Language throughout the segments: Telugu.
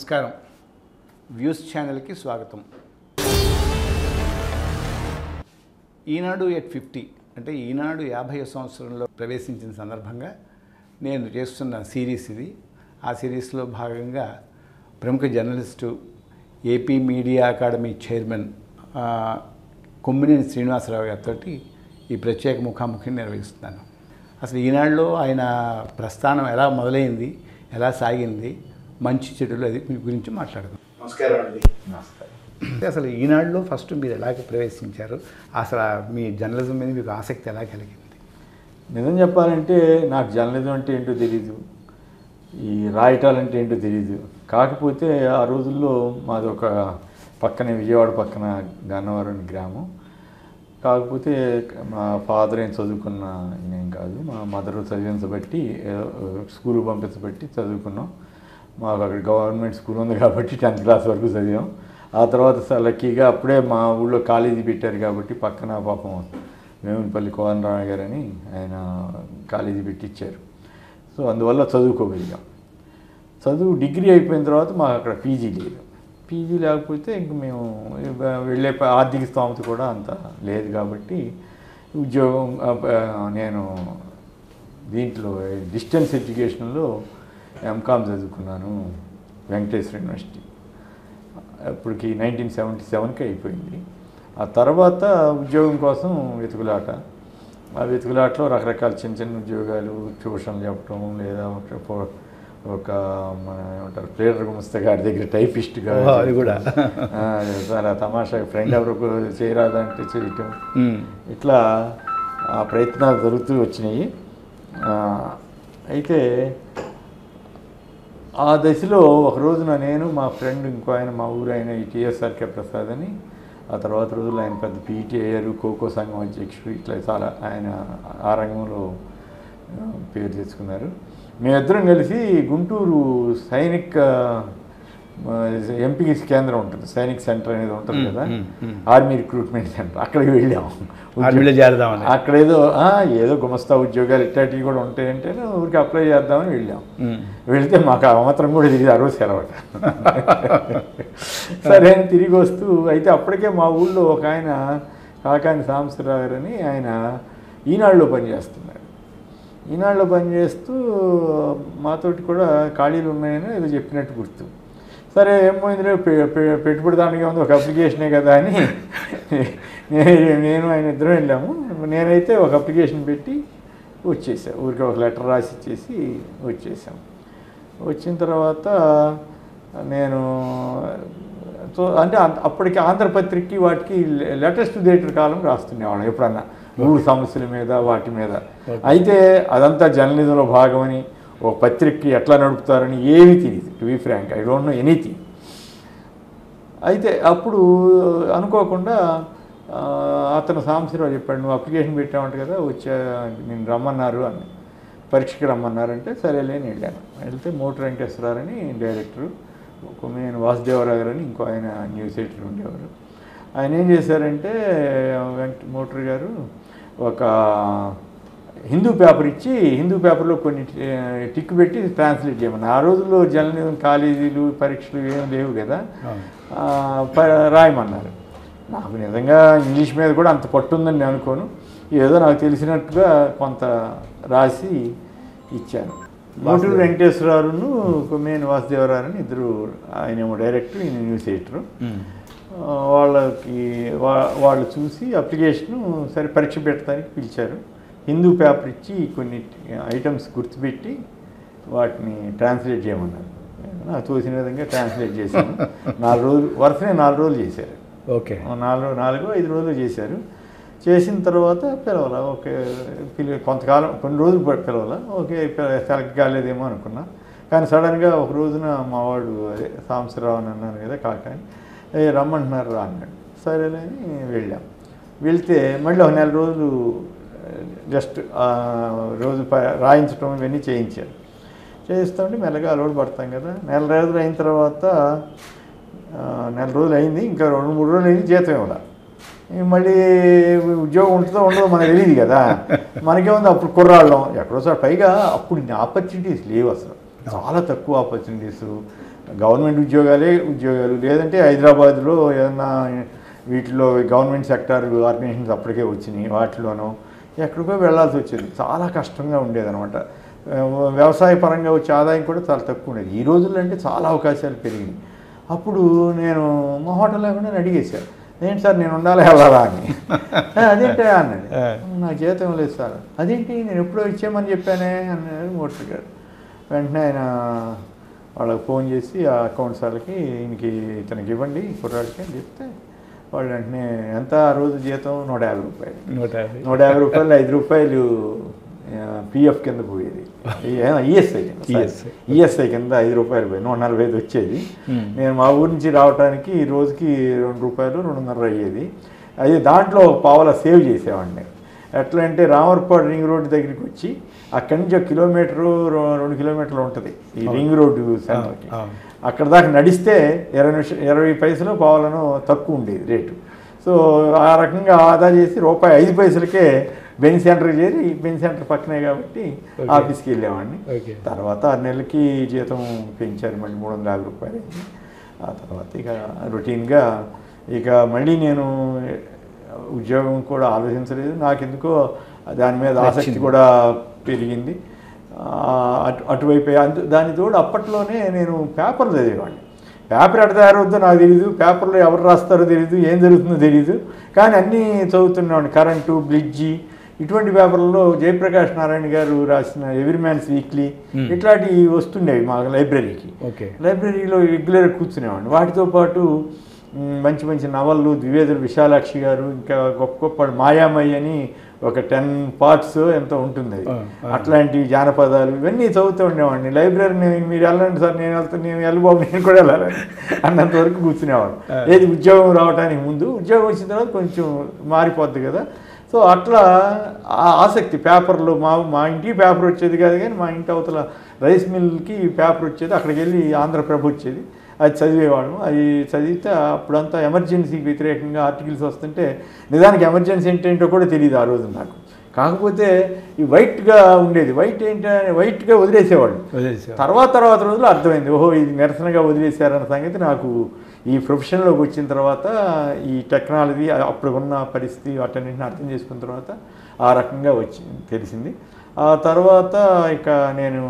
నమస్కారం. వ్యూస్ ఛానల్కి స్వాగతం. ఈనాడు ఎట్ 50 అంటే ఈనాడు 50వ సంవత్సరంలో ప్రవేశించిన సందర్భంగా నేను చేస్తున్న సిరీస్ ఇది. ఆ సిరీస్లో భాగంగా ప్రముఖ journalist, AP media academy chairman Kommineni Srinivasarao గారితో ఈ ప్రత్యేక ముఖాముఖిని నిర్వహిస్తున్నాను. అసలు ఈనాడులో ఆయన ప్రస్థానం ఎలా మొదలైంది, ఎలా సాగింది, మంచి చెడులు అది మీ గురించి మాట్లాడదాం. నమస్కారం అండి. నమస్కారం. అసలు ఈనాడులో ఫస్ట్ మీరు ఎలాగ ప్రవేశించారు, అసలు మీ జర్నలిజం మీద మీకు ఆసక్తి ఎలా కలిగింది? నిజం చెప్పాలంటే నాకు జర్నలిజం అంటే ఏంటో తెలీదు, ఈ రాయటాలంటే ఏంటో తెలీదు. కాకపోతే ఆ రోజుల్లో మాది ఒక పక్కనే విజయవాడ పక్కన గన్నవరం గ్రామం. కాకపోతే మా ఫాదర్ ఏం చదువుకున్న ఏం కాదు, మా మదర్ చదివించబట్టి స్కూల్కి పంపించబట్టి చదువుకున్నాం. మాకు అక్కడ గవర్నమెంట్ స్కూల్ ఉంది కాబట్టి 10th క్లాస్ వరకు చదివాం. ఆ తర్వాత లక్కీగా అప్పుడే మా ఊళ్ళో కాలేజీ పెట్టారు కాబట్టి పక్కన పాపం వేములపల్లి కోదండరామయ్య గారు అని ఆయన కాలేజీ పెట్టించారు. సో అందువల్ల చదువుకోగలిగాం. డిగ్రీ అయిపోయిన తర్వాత మాకు అక్కడ పీజీ లేదు. పీజీ లేకపోతే ఇంక మేము వెళ్ళే ఆర్థిక స్థోమత కూడా అంత లేదు కాబట్టి ఉద్యోగం నేను దీంట్లో డిస్టెన్స్ ఎడ్యుకేషన్లో ఎంకామ్ చదువుకున్నాను వెంకటేశ్వర యూనివర్సిటీ. అప్పటికి 1977కి అయిపోయింది. ఆ తర్వాత ఉద్యోగం కోసం వెతుకులాట. ఆ వెతుకులాటలో రకరకాల చిన్న చిన్న ఉద్యోగాలు, ట్యూషన్లు చెప్పడం, లేదా ఒక మన ఏమంటారు ప్రేరణ గుమస్తా గారి దగ్గర టైపిస్ట్గా, అది కూడా చాలా తమాషా ఫ్రెండ్ ఎవరు చేయరాదంటే చేయటం, ఇట్లా ఆ ప్రయత్నాలు జరుగుతూ వచ్చినాయి. అయితే ఆ దశలో ఒక రోజున నేను మా ఫ్రెండ్ ఇంకో ఆయన మా ఊరు ఆయన టీఎస్ఆర్కే ప్రసాద్ అని, ఆ తర్వాత రోజుల్లో ఆయన పెద్ద పీటీ అయ్యారు, ఖోఖో సంఘం అధ్యక్షుడు, ఇట్లా చాలా ఆయన ఆ రంగంలో పేరు తెచ్చుకున్నారు. మేమిద్దరం కలిసి గుంటూరు సైనిక్ ఎంపీ కేంద్రం ఉంటుంది, సైనిక్ సెంటర్ అనేది ఉంటుంది కదా, ఆర్మీ రిక్రూట్మెంట్ సెంటర్, అక్కడికి వెళ్ళాము. అక్కడ ఏదో గుమస్తా ఉద్యోగాలు ఇట్లాంటివి కూడా ఉంటాయంటే ఊరికి అప్లై చేద్దామని వెళ్ళాం. వెళితే మాకు ఆ మాత్రం కూడా తిరిగి ఆ రోజు సెలవట. సరే అని తిరిగి వస్తూ అయితే అప్పటికే మా ఊళ్ళో ఒక ఆయన కాకాని సాంబశివరావు గారు అని ఆయన ఈనాడులో పనిచేస్తున్నారు. ఈనాడులో పనిచేస్తూ మాతోటి కూడా ఖాళీలు ఉన్నాయని ఏదో చెప్పినట్టు గుర్తు. సరే ఏమైందిలే, పెట్టుబడి దానికి ఉంది, ఒక అప్లికేషనే కదా అని నేను ఆయన ఇద్దరం వెళ్ళాము. నేనైతే ఒక అప్లికేషన్ పెట్టి వచ్చేసాను, ఊరికి ఒక లెటర్ రాసి ఇచ్చేసి వచ్చేసాం. వచ్చిన తర్వాత నేను అంటే అప్పటికి ఆంధ్రపత్రికకి వాటికి లేటెస్ట్ డేటర్ కాలం రాస్తుండేవాళ్ళం ఎప్పుడన్నా ఊరు సమస్యల మీద వాటి మీద. అయితే అదంతా జర్నలిజంలో భాగమని, ఒక పత్రికకి ఎట్లా నడుపుతారని ఏమీ తెలియదు. To be frank, I don't know anything. అయితే అప్పుడు అనుకోకుండా అతను సాంబశివరావు చెప్పాడు, నువ్వు అప్లికేషన్ పెట్టావంట కదా, నేను రమ్మన్నారు అని, పరీక్షకి రమ్మన్నారంటే సరేలే అని వెళ్ళాను. వెళ్తే మోటర్ వెంకటేశ్వరరావు అని డైరెక్టరు, కొమ్మినేని వాసుదేవరావు గారు అని ఇంకో ఆయన న్యూస్ ఎడిటర్ ఉండేవారు. ఆయన ఏం చేశారంటే మోటర్ గారు ఒక హిందూ పేపర్ ఇచ్చి, హిందూ పేపర్లో కొన్ని టిక్ పెట్టి ట్రాన్స్లేట్ చేయమని. ఆ రోజుల్లో జర్నలిజం కాలేజీలు పరీక్షలు ఏం లేవు కదా, రాయమన్నారు. నాకు నిజంగా ఇంగ్లీష్ మీద కూడా అంత పట్టుందని నేను అనుకోను, ఏదో నాకు తెలిసినట్టుగా కొంత రాసి ఇచ్చాను. మోటూరు వెంకటేశ్వరరావును కొమ్మినేని వాసుదేవరావు అని ఇద్దరు, ఆయనేమో డైరెక్టర్, ఈయన న్యూస్ ఎడిటరు. వాళ్ళు చూసి అప్లికేషను సరే పరీక్ష పెట్టడానికి పిలిచారు. హిందూ పేపర్ ఇచ్చి కొన్ని ఐటమ్స్ గుర్తుపెట్టి వాటిని ట్రాన్స్లేట్ చేయమన్నారు. నాకు తోసిన విధంగా ట్రాన్స్లేట్ చేశాను. 4 రోజులు వరుసనే 4 రోజులు చేశారు. ఓకే, 4-5 రోజులు చేశారు. చేసిన తర్వాత పిలవాల, ఓకే కొంతకాలం కొన్ని రోజులు పిలవాల, ఓకే సెలెక్ట్ కాలేదేమో అనుకున్నా. కానీ సడన్గా ఒక రోజున మావాడు అదే సాంబశివరావు అని అన్నాను కదా కాకాని, రమ్మంటున్నారు రా అన్నాడు. సరేలేని వెళ్ళాం. వెళ్తే మళ్ళీ ఒక 4 రోజులు జస్ట్ రోజు రాయించడం ఇవన్నీ చేయించారు. చేస్తుంటే మెల్లగా అలవాటు పడతాం కదా. 4 రోజులు అయిన తర్వాత 4 రోజులు అయింది, ఇంకా 2-3 రోజులు అయింది, జీతం ఇవ్వాలి. మళ్ళీ ఉద్యోగం ఉంటుందో ఉండదో మనకు తెలియదు కదా. మనకేముంది అప్పుడు కుర్రాళ్ళం ఎక్కడోసారి, పైగా అప్పుడు ఆపర్చునిటీస్ లేవు అసలు, చాలా తక్కువ ఆపర్చునిటీస్. గవర్నమెంట్ ఉద్యోగాలు లేదంటే హైదరాబాద్లో ఏదన్నా వీటిలో గవర్నమెంట్ సెక్టార్ ఆర్గనైజేషన్స్ అప్పటికే వచ్చినాయి, వాటిలోనూ ఎక్కడికో వెళ్ళాల్సి వచ్చేది. చాలా కష్టంగా ఉండేదన్నమాట. వ్యవసాయ పరంగా వచ్చే ఆదాయం కూడా చాలా తక్కువ ఉండేది. ఈ రోజుల్లో అంటే చాలా అవకాశాలు పెరిగినాయి. అప్పుడు నేను మొహమాటం లేకుండా అడిగేశాను, ఏంటి సార్ నేను ఉండాలి వెళ్ళాలా అని. అదేంటి అన్నాడు, నాకు జీతం లేదు సార్. అదేంటి నేను ఎప్పుడో ఇచ్చేయమని చెప్పానే అన్నాడు మోటర్ గారు. వెంటనే ఆయన వాళ్ళకి ఫోన్ చేసి ఆ అకౌంట్స్ వాళ్ళకి ఇతనికి ఇవ్వండి కుర్రాడికి అని చెప్తే వాళ్ళు వెంటనే ఎంత ఆ రోజు జీతం 150 రూపాయలు. 150 రూపాయలు 5 రూపాయలు పిఎఫ్ కింద పోయేది, ఈఎస్ఐ కింద 5 రూపాయలు పోయి 145 వచ్చేది. నేను మా ఊరి నుంచి రావడానికి ఈ రోజుకి 2 రూపాయలు 2.5 అయ్యేది. అది దాంట్లో పావులా సేవ్ చేసేవాడిని. ఎట్లా అంటే రామర్పాడు రింగ్ రోడ్డు దగ్గరికి వచ్చి అక్కడి నుంచి 1 కిలోమీటరు 2 కిలోమీటర్లు ఉంటుంది ఈ రింగ్ రోడ్డు సెంటర్కి. అక్కడ దాకా నడిస్తే 20 పైసలు పావులను తక్కువ ఉండేది రేటు. సో ఆ రకంగా ఆదా చేసి ₹5 బెన్ సెంటర్కి చేరి, బెన్ సెంటర్ పక్కనే కాబట్టి ఆఫీస్కి వెళ్ళేవాడిని. తర్వాత 6 నెలలకి జీతం పెంచారు, మళ్ళీ 350 రూపాయలు. ఆ తర్వాత ఇక రొటీన్గా మళ్ళీ నేను ఉద్యోగం కూడా ఆలోచించలేదు. నాకెందుకో దాని మీద ఆసక్తి కూడా పెరిగింది. అటువైపు దాని తోడు అప్పట్లోనే నేను పేపర్లు చదివేవాడిని. పేపర్ ఎక్కడ తయారవుద్దో నాకు తెలీదు, పేపర్లో ఎవరు రాస్తారో తెలీదు, ఏం జరుగుతుందో తెలీదు, కానీ అన్నీ చదువుతున్నామండి. కరెంటు, బ్లిడ్జి ఇటువంటి పేపర్లలో జయప్రకాష్ నారాయణ గారు రాసిన ఎవ్రీ మ్యాన్స్ వీక్లీ ఇట్లాంటివి వస్తుండేవి మా లైబ్రరీకి. లైబ్రరీలో రెగ్యులర్ కూర్చునేవాడిని. వాటితో పాటు మంచి మంచి నవళ్ళు, ద్వివేదుల విశాలాక్షి గారు, ఇంకా గొప్ప గొప్ప మాయామయ్య అని ఒక 10 పార్ట్స్ ఎంతో ఉంటుంది అది, అట్లాంటి జానపదాలు ఇవన్నీ చదువుతూ ఉండేవాడిని. లైబ్రరీని మీరు వెళ్ళండి సార్, నేను వెళ్తాను, నేను వెళ్ళబాబు నేను కూడా వెళ్ళాలని అన్నంత వరకు కూర్చునేవాడు. ఏది ఉద్యోగం రావడానికి ముందు, ఉద్యోగం వచ్చిన తర్వాత కొంచెం మారిపోద్ది కదా. సో అట్లా ఆసక్తి పేపర్లో మా ఇంటికి పేపర్ వచ్చేది కాదు, కానీ మా ఇంటి అవతల రైస్ మిల్కి పేపర్ వచ్చేది, అక్కడికి వెళ్ళి ఆంధ్రప్రభ వచ్చేది, అది చదివేవాళ్ళం. అది చదివితే అప్పుడంతా ఎమర్జెన్సీకి వ్యతిరేకంగా ఆర్టికల్స్ వస్తుంటే నిజానికి ఎమర్జెన్సీ ఏంటో కూడా తెలియదు ఆ రోజు నాకు. కాకపోతే ఈ వైట్గా ఉండేది, వైట్గా వదిలేసేవాళ్ళు. తర్వాత రోజులు అర్థమైంది, ఓహో ఇది నిరసనగా వదిలేశారన్న సంగతి నాకు ఈ ప్రొఫెషన్లోకి వచ్చిన తర్వాత, ఈ టెక్నాలజీ అప్పుడు ఉన్న పరిస్థితి వాటన్నింటిని అర్థం చేసుకున్న తర్వాత ఆ రకంగా తెలిసింది. ఆ తర్వాత ఇక నేను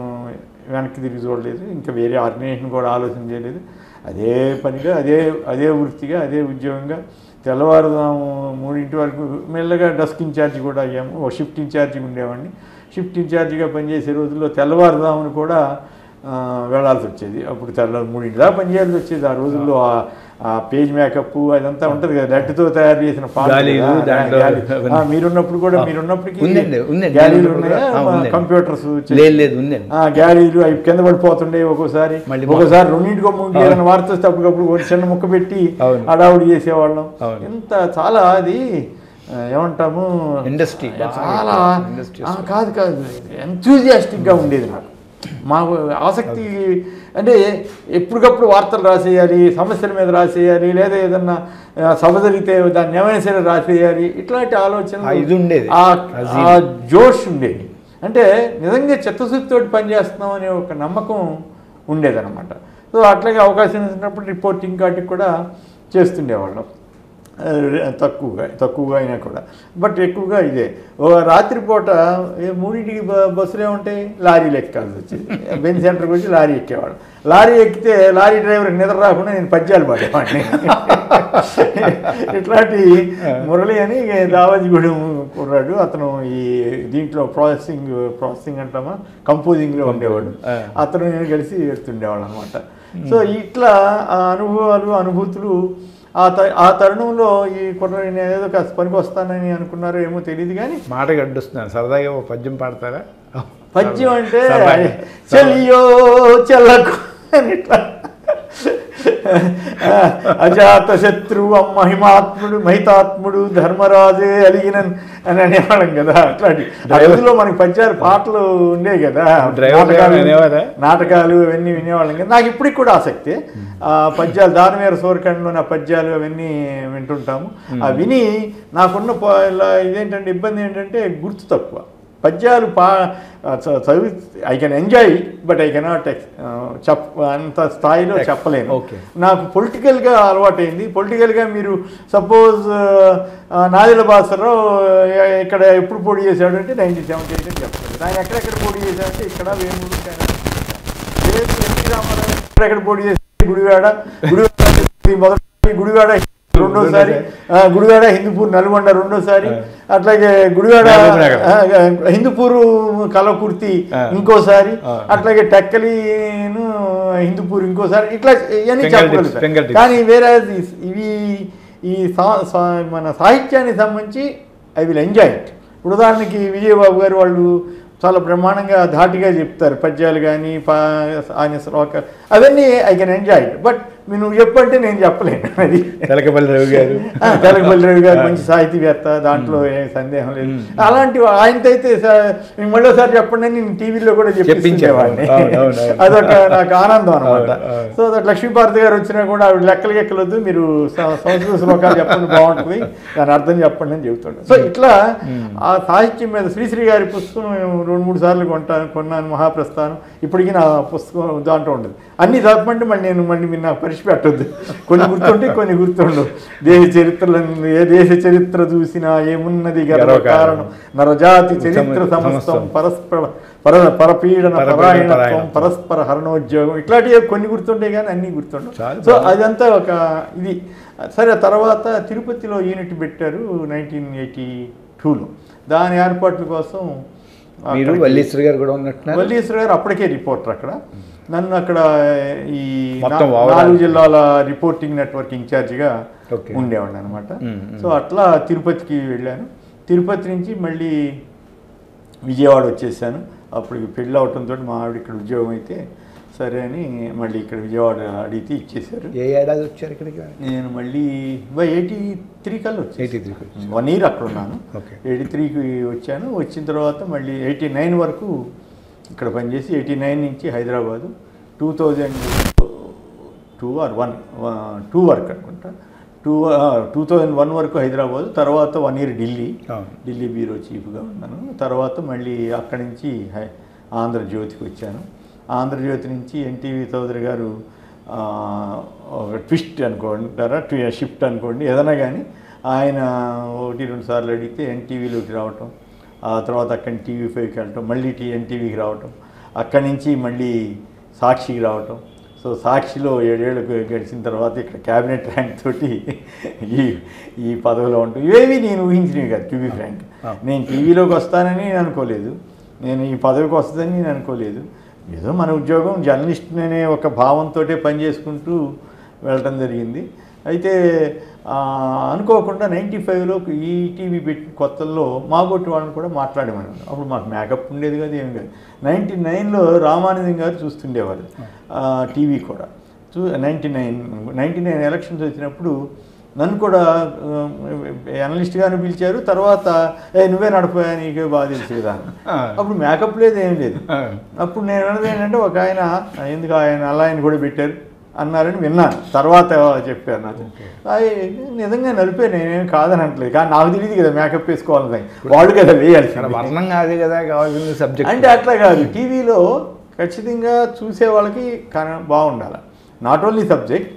వెనక్కి తిరిగి చూడలేదు, ఇంకా వేరే ఆర్గనైజేషన్ కూడా ఆలోచన చేయలేదు. అదే పనిగా అదే వృత్తిగా అదే ఉద్యోగంగా తెల్లవారుదాము 3 వరకు మెల్లగా డెస్క్ ఇన్ఛార్జి కూడా అయ్యాము. ఒక షిఫ్ట్ ఇన్ఛార్జిగా ఉండేవాడిని. షిఫ్ట్ ఇన్ఛార్జిగా పనిచేసే రోజుల్లో తెల్లవారుదామును కూడా వెళ్ళాల్సి వచ్చేది. అప్పుడు 3 దాకా పనిచేయాల్సి వచ్చేది. ఆ రోజుల్లో ఆ పేజ్ మేకప్ అదంతా ఉంటుంది కదా, లడ్డుతో తయారు చేసిన మీరున్నప్పుడు కూడా మీరున్నప్పటికీ గ్యాలీలు ఉన్నాయా, కంప్యూటర్స్ గ్యాలీలు అవి కింద పడిపోతుండే. ఒకసారి 2 ఏదైనా వార్త వస్తే అప్పటికప్పుడు చిన్న ముక్క పెట్టి అడావుడి చేసేవాళ్ళం. ఇంత చాలా అది ఏమంటాము ఇండస్ట్రీ చాలా కాదు ఎంతూజియాస్టిక్గా ఉండేది నాకు. మా ఆసక్తి అంటే ఎప్పటికప్పుడు వార్తలు రాసేయాలి, సమస్యల మీద రాసేయాలి, లేదా ఏదన్నా సభ జరిగితే దాన్ని ఏమైనా సరే రాసేయాలి, ఇట్లాంటి ఆలోచన ఇది ఉండేది, ఆ జోష్ ఉండేది. అంటే నిజంగా చిత్తశుద్ధితో పనిచేస్తున్నాం అనే ఒక నమ్మకం ఉండేదన్నమాట. సో అట్లాగే అవకాశం ఇచ్చినప్పుడు రిపోర్టింగ్ కాటికి కూడా చేస్తుండేవాళ్ళం. తక్కువగా అయినా కూడా, బట్ ఎక్కువగా ఇదే. రాత్రిపూట 3ంటికి బస్సులే ఉంటాయి, లారీలు ఎక్కాల్సి వచ్చేది. బెన్ సెంటర్కి వచ్చి లారీ ఎక్కేవాడు. లారీ ఎక్కితే లారీ డ్రైవర్కి నిద్ర రాకుండా నేను పద్యాలు పాడేవాడిని. ఇట్లాంటి మురళి అని దావాజిగూడెం కుర్రాడు, అతను ఈ దీంట్లో ప్రాసెసింగ్ అంటామా, కంపోజింగ్లో ఉండేవాడు. అతను నేను కలిసి వెళ్తుండేవాడు అనమాట. సో ఇట్లా ఆ అనుభూతులు ఆ తరుణంలో ఈ కుర్రాడు నేను ఏదో కాస్త పనికి వస్తానని అనుకున్నారో ఏమో తెలియదు, కానీ మాట గడ్డుస్తున్నాను. సరదాగా ఓ పద్యం పాడతారా? పద్యం అంటే చెల్లియో చెల్లకు అని ఇట్లా అజాత శత్రువు మహితాత్ముడు ధర్మరాజే అలిగినన్ అని అనేవాళ్ళం కదా. అట్లాంటి రోజుల్లో మనకి పద్యాలు పాటలు ఉండేవి కదా, నాటకాలు అవన్నీ వినేవాళ్ళం కదా. నాకు ఇప్పటికి కూడా ఆసక్తి ఆ పద్యాలు, దానవీర సూరకర్ణలోని ఆ పద్యాలు అవన్నీ వింటుంటాము. ఆ విని నాకున్న ఇదేంటంటే ఇబ్బంది ఏంటంటే గుర్తు తక్కువ. పద్యాలు చదివి I can enjoy but I cannot అంత స్థాయిలో చెప్పలేను. నాకు పొలిటికల్గా అలవాటైంది. పొలిటికల్గా మీరు సపోజ్ నాదెళ్ల భాస్కర్రావు ఇక్కడ ఎప్పుడు పోటీ చేశాడు అంటే 1978 అని చెప్పలేదు. ఆయన ఎక్కడెక్కడ పోటీ చేశాడంటే ఇక్కడ వేమూరు ఎన్టీ రామారావు ఎక్కడెక్కడ పోటీ చేశాడు గుడివాడ మొదటి గుడివాడ రెండోసారి, గుడివాడ హిందూపూర్ నల్గొండ రెండోసారి, అట్లాగే గుడివాడ హిందూపూర్ కలకుర్తి ఇంకోసారి, అట్లాగే టెక్కలిను హిందూపూర్ ఇంకోసారి, ఇట్లా ఇవన్నీ చెప్పగలుగుతారు. కానీ వేరే ఇవి ఈ మన సాహిత్యానికి సంబంధించి ఐ విల్ ఎంజాయ్ ఇట్. ఇప్పుడు ఉదాహరణకి విజయబాబు గారు వాళ్ళు చాలా బ్రహ్మాండంగా ధాటిగా చెప్తారు పద్యాలు కానీ ఆయన శ్లోక అవన్నీ I can enjoy it. But నువ్వు చెప్పంటే నేను చెప్పలేను. అది తెలకపల్లి రవి గారు మంచి సాహితీవేత్త, దాంట్లో ఏం సందేహం లేదు. అలాంటి ఆయనతో అయితే మళ్ళీసారి చెప్పండి అని నేను టీవీలో కూడా చెప్పించేవాడిని. అదొక నాకు ఆనందం అనమాట. సో దట్ లక్ష్మీభారతి గారు వచ్చినా కూడా ఆవిడ లెక్కలు ఎక్కలొద్దు, మీరు సంస్కృత శ్లోకాలు చెప్పండి బాగుంటుంది, దాని అర్థం చెప్పండి అని చెబుతాడు. సో ఇట్లా ఆ సాహిత్యం మీద శ్రీశ్రీ గారి పుస్తకం 2-3 సార్లు కొన్నాను, మహాప్రస్థానం. ఇప్పటికీ నా పుస్తకం దాంట్లో ఉండదు. అన్నీ చదవమంటే మళ్ళీ మీరు నాకు పరిచి పెట్టద్దు. కొన్ని గుర్తుంటే కొన్ని గుర్తుండవు. దేశ చరిత్ర చూసినా ఏమున్నది గర్వ కారణం, నరజాతి చరిత్ర సమస్తం పరపీడన పరాయణత్వం పరస్పర హరణోద్యోగం, ఇట్లాంటివి కొన్ని గుర్తుంటాయి కానీ అన్నీ గుర్తుండవు. సో అదంతా ఒక ఇది. సరే, తర్వాత తిరుపతిలో యూనిట్ పెట్టారు 1982లో. దాని ఏర్పాట్ల కోసం వల్లీశ్వరి గారు కూడా ఉన్నట్టు. వల్లీశ్వరి గారు అప్పటికే రిపోర్టర్ అక్కడ. నన్ను అక్కడ ఈ 4 జిల్లాల రిపోర్టింగ్ నెట్వర్క్ ఇన్ఛార్జిగా ఉండేవాడిని అనమాట. సో అట్లా తిరుపతికి వెళ్ళాను. తిరుపతి నుంచి మళ్ళీ విజయవాడ వచ్చేసాను. అప్పటికి పెళ్ళి అవటంతో మా ఆవిడ ఇక్కడ ఉద్యోగం అయితే సరే అని మళ్ళీ ఇక్కడ విజయవాడ అడిగితే ఇచ్చేసారు. ఏ ఏడాది వచ్చారు ఇక్కడికి? నేను మళ్ళీ 83 కల్లా వచ్చాను. 1 year అక్కడ ఉన్నాను. 83కి వచ్చాను. వచ్చిన తర్వాత మళ్ళీ 89 వరకు ఇక్కడ పనిచేసి 89 నుంచి హైదరాబాదు 2002 or 2 వరకు అనుకుంటా, 2001 వరకు హైదరాబాదు. తర్వాత 1 year ఢిల్లీ బ్యూరో చీఫ్గా ఉన్నాను. తర్వాత మళ్ళీ అక్కడి నుంచి ఆంధ్రజ్యోతికి వచ్చాను. ఆంధ్రజ్యోతి నుంచి ఎన్టీవీ చౌదరి గారు ఒక ట్విస్ట్ అనుకుంటారా, షిఫ్ట్ అనుకోండి ఏదైనా కానీ, ఆయన 1-2 సార్లు అడిగితే ఎన్టీవీలోకి రావటం, ఆ తర్వాత అక్కడి నుంచి TV5కి వెళ్ళటం, మళ్ళీ ఎన్టీవీకి రావటం, అక్కడి నుంచి మళ్ళీ సాక్షికి రావటం. సో సాక్షిలో 7 ఏళ్ళు గడిచిన తర్వాత ఇక్కడ క్యాబినెట్ ర్యాంక్ తోటి ఈ పదవిలో ఉంటాం. ఇవేవి నేను ఊహించినవి కాదు. టు బి ఫ్రాంక్, నేను టీవీలోకి వస్తానని నేను అనుకోలేదు, నేను ఈ పదవికి వస్తుందని నేను అనుకోలేదు. ఏదో మన ఉద్యోగం జర్నలిస్ట్ అనే ఒక భావంతో పనిచేసుకుంటూ వెళ్ళటం జరిగింది. అయితే అనుకోకుండా 95లో ఈ టీవీ పెట్టిన కొత్తల్లో మాగొట్టి వాళ్ళని కూడా మాట్లాడేమని. అప్పుడు మాకు మేకప్ ఉండేది కాదు, ఏమి కాదు. 99లో రామానందం గారు చూస్తుండేవారు టీవీ కూడా. 99 ఎలక్షన్స్ వచ్చినప్పుడు నన్ను కూడా అనలిస్ట్గాను పిలిచారు. తర్వాత నువ్వే నడిపోయా, నీకే బాగా తెలుసు కదా. అప్పుడు మేకప్ లేదు, ఏం లేదు. అప్పుడు నేను అన్నది ఏంటంటే, ఒక ఆయన ఎందుకు అలా ఆయన కూడా పెట్టారు అన్నారని విన్నాను. తర్వాత చెప్పారు నాకు. నిజంగా నలిపే, నేనేం కాదని అంటలేదు. కానీ నాకు తెలియదు కదా మేకప్ వేసుకోవాలని, వాళ్ళు కదా వేయాల్సింది. వర్ణం కాదు కదా కావాల్సిన సబ్జెక్ట్. అంటే అట్లా కాదు, టీవీలో ఖచ్చితంగా చూసే వాళ్ళకి బాగుండాలి. నాట్ ఓన్లీ సబ్జెక్ట్,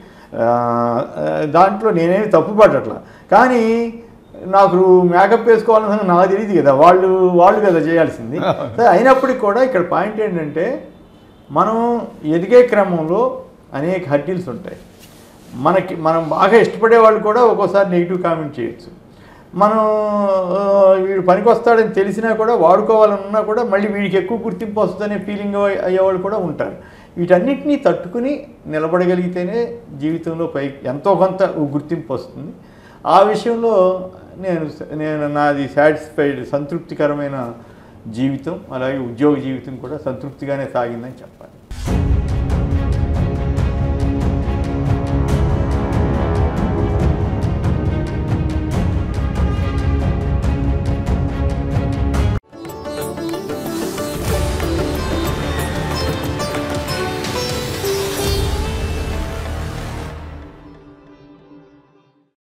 దాంట్లో నేనేమి తప్పుపడట్లా. కానీ నాకు మేకప్ వేసుకోవాలని నాకు తెలియదు కదా, వాళ్ళు కదా చేయాల్సింది. అయినప్పటికీ కూడా ఇక్కడ పాయింట్ ఏంటంటే, మనం ఎదిగే క్రమంలో అనేక హర్డిల్స్ ఉంటాయి. మనం బాగా ఇష్టపడే వాళ్ళు కూడా ఒక్కోసారి నెగిటివ్ కామెంట్ చేయొచ్చు. మనం వీడు పనికి వస్తాడని తెలిసినా కూడా, వాడుకోవాలన్నా కూడా మళ్ళీ వీడికి ఎక్కువ గుర్తింపు వస్తుందనే ఫీలింగ్ అయ్యేవాళ్ళు కూడా ఉంటారు. వీటన్నిటినీ తట్టుకుని నిలబడగలిగితేనే జీవితంలో ఎంతో కొంత గుర్తింపు వస్తుంది. ఆ విషయంలో నేను నాది సాటిస్ఫైడ్, సంతృప్తికరమైన జీవితం, అలాగే ఉద్యోగ జీవితం కూడా సంతృప్తిగానే సాగిందని చెప్పాలి.